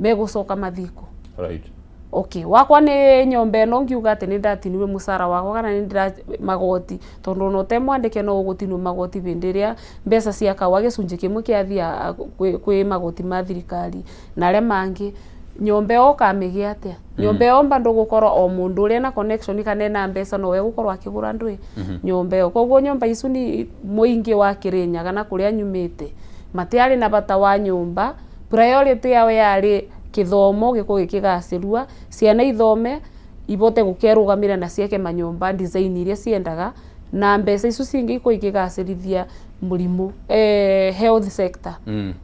megũcoka mathiko. Right. Okay, wakwa nĩ nyomba ĩno ngiuga atĩ nĩ ndatinirwe mũcara wakwa kana nĩ ndĩra magoti tondu no te mwandĩke no ũgũtinwo magoti hĩndĩ ĩrĩa mbeca ciakawa gĩcunjĩ kĩmwe kĩathia kwĩ magoti ma thirikari na arĩa mangĩ nyombe o kamigia atia nyombe o mbandu gukorwo o mundu uri na connection kana na mbeca no we gukorwo akigura ndui nyombe o koguo nyomba icu ni muingi wa Kirinyaga na kuria nyumite matiari na bata wa nyumba priority yao yari kithomo gikigacirua ciana ithome ibote gukerugamira na ciake manyumba design iria ciendaga na mbeca icu cingi ikigacirithia murimu health sector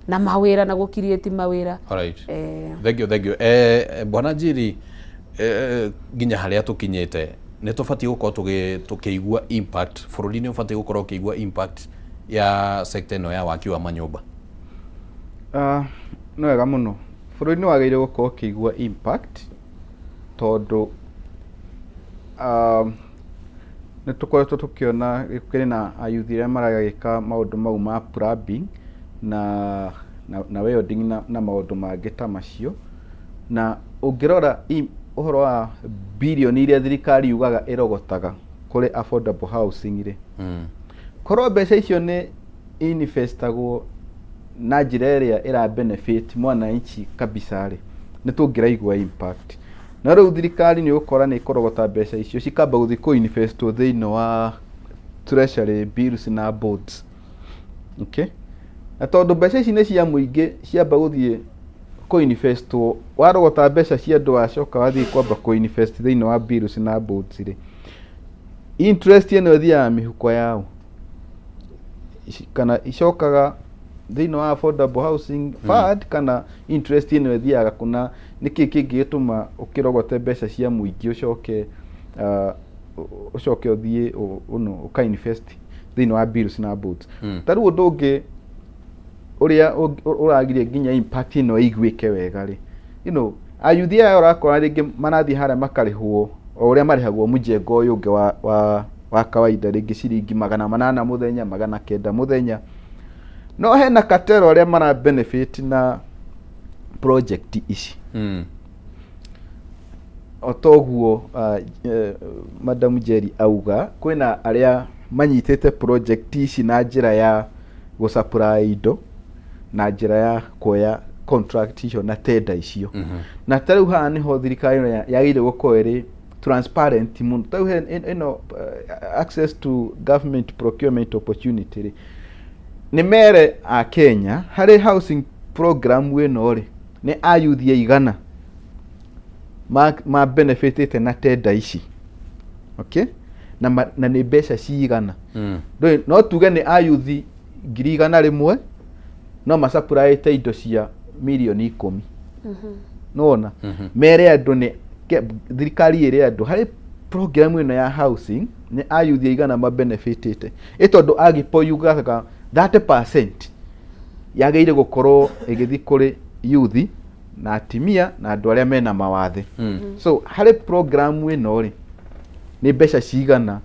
na mawira na gukirieti mawira. Alright. Thank you. Bwana Njiri, ginya haria tukinyete ne tufati gukorwo tukigua impact bururi-ini ufati gukorwo ukigua impact ya sector no ya waki wa manyumba. No wega muno bururi-ini wagire gukorwo ukigua impact tondu nä tå koretwo tå kä ona gä na ayuthi arä a maragä ka maå ndå mau ma plumbing na welding na maå ndå mangä ta macio na å ngä rora å horo wa bilioni iria thirikari yugaga ä rogotaga kå rä affordable housing rä korwo mbeca icio nä investagwo na njä ra ä rä a ä ra benefit mwananchi kabisa rä nä tå ngä raigua impact na rĩu thirikari nĩ ũkora nĩ ĩkorogota mbeca icio cikamba gũthiĩ kũ-investwo thĩinĩ wa treasury bills na bonds. Okay? Na tondũ mbeca ici nĩ cia mũingĩ ciamba gũthiĩ kũ-investwo warogota mbeca cia andũ wacoka wathiĩ kwamba kũ-invest thĩinĩ wa bills na bonds rĩ interest ĩno ĩthiaga mĩhuko yao kana icokaga thĩinĩ wa affordable housing fund kana interest ĩno ĩthiaga kuna niki kingi gituma ukirogote mbeca cia muingi ucoke uthie uka invest thĩinĩ wa bills na bonds. Taru undu ungi uria uragirie nginya impact ino iguike wega ri ayuthi aya urakora ringi marathi haria makarihwo o uria marihagwo mujengo uyu ungi wa kawaida ringi ciringi 800 muthenya 900 muthenya no hena katero uria mara benefit na project ici otoguo Madam Njeri auga kwina aria manyitete project ici na njira ya gusupply indo na njira ya kuoya contract icio na tender icio na tariu haha niho thirikari yagire gukorwo iri transparent muno tariu access to government procurement opportunity ni mere a Kenya hari housing program wino ri ni ayuthia igana ma benefitite na tenda ici. Okay? Na ni mbeca cigana no tuge ni ayuthi 100,000 rimwe no masupplyite indo cia milioni 10 nona mere andu ni thirikari iri andu hari program ino ya housing ni ayuthia igana ma benefitite itondu agipo yugaga 30% yageire gukorwo igithi kuri yuthi na atimia na andu aria mena mawathe. So hari program ino ri ni mbeca cigana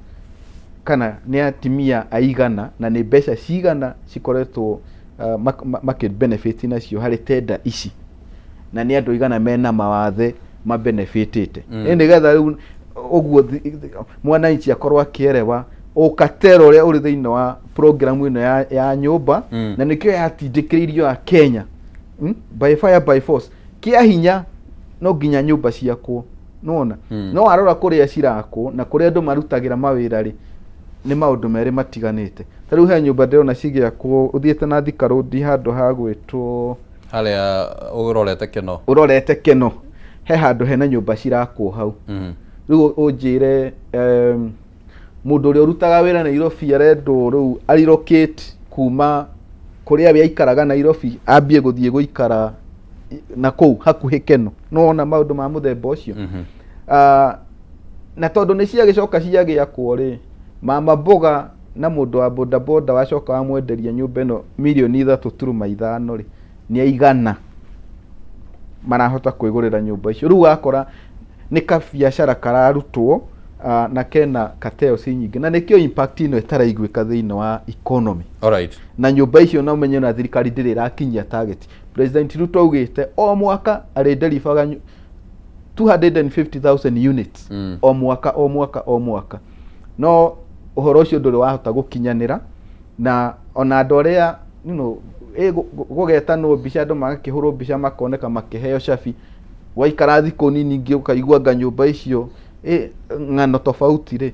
kana ni atimia aigana na ni mbeca cigana cikoretwo market benefit nacio hari tenda ici na ni andu igana mena mawathe ma benefitite ende getha riu oguo mwananchi akorwo akierewa ukatero uria uri thiini wa program ino ya nyumba na nikio yatindikiririo a Kenya by fire by force kia hinya no ginya nyumba ciakwo nona no arora kuria cirako na kuria andu marutagira mawira ri ni maundu meri matiganite tariu he nyumba ndirona cigiakwo uthiete na Thika Road handu ha gwitwo haria urorete Keno he handu hena nyumba cirakwo hau riu unjire mundu uria urutaga wira Nairobi arendo riu relocate kuma kuria we aikaraga Nairobi ambie guthie guikara na kou hakuhi Keno nona maundu ma muthemba ucio na tondu ni ciagicoka ciagiakwo ri mama boga na mundu wa boda boda wacoka wamwenderia nyumba ino milioni 3.5 ri ni aigana marahota kwigurira nyumba icio riu akora ni ka biashara kararutwo na kena kateo si nyingi na nikio impact ino itaraiguika thiini wa economy. Alright. Na nyumba icio no menye na thirikari ndiri rakinyia target. President Ruto augite o mwaka ari deliver 250,000 units o mwaka no uhoro ucio nduri wahota gukinyanira na ona andu aria gugeta no mbica andu magakihurwo mbica makoneka makiheo shafi waikara thikũ nini ingĩ ukaigua anga nyũmba icio ng'ano tofauti rĩ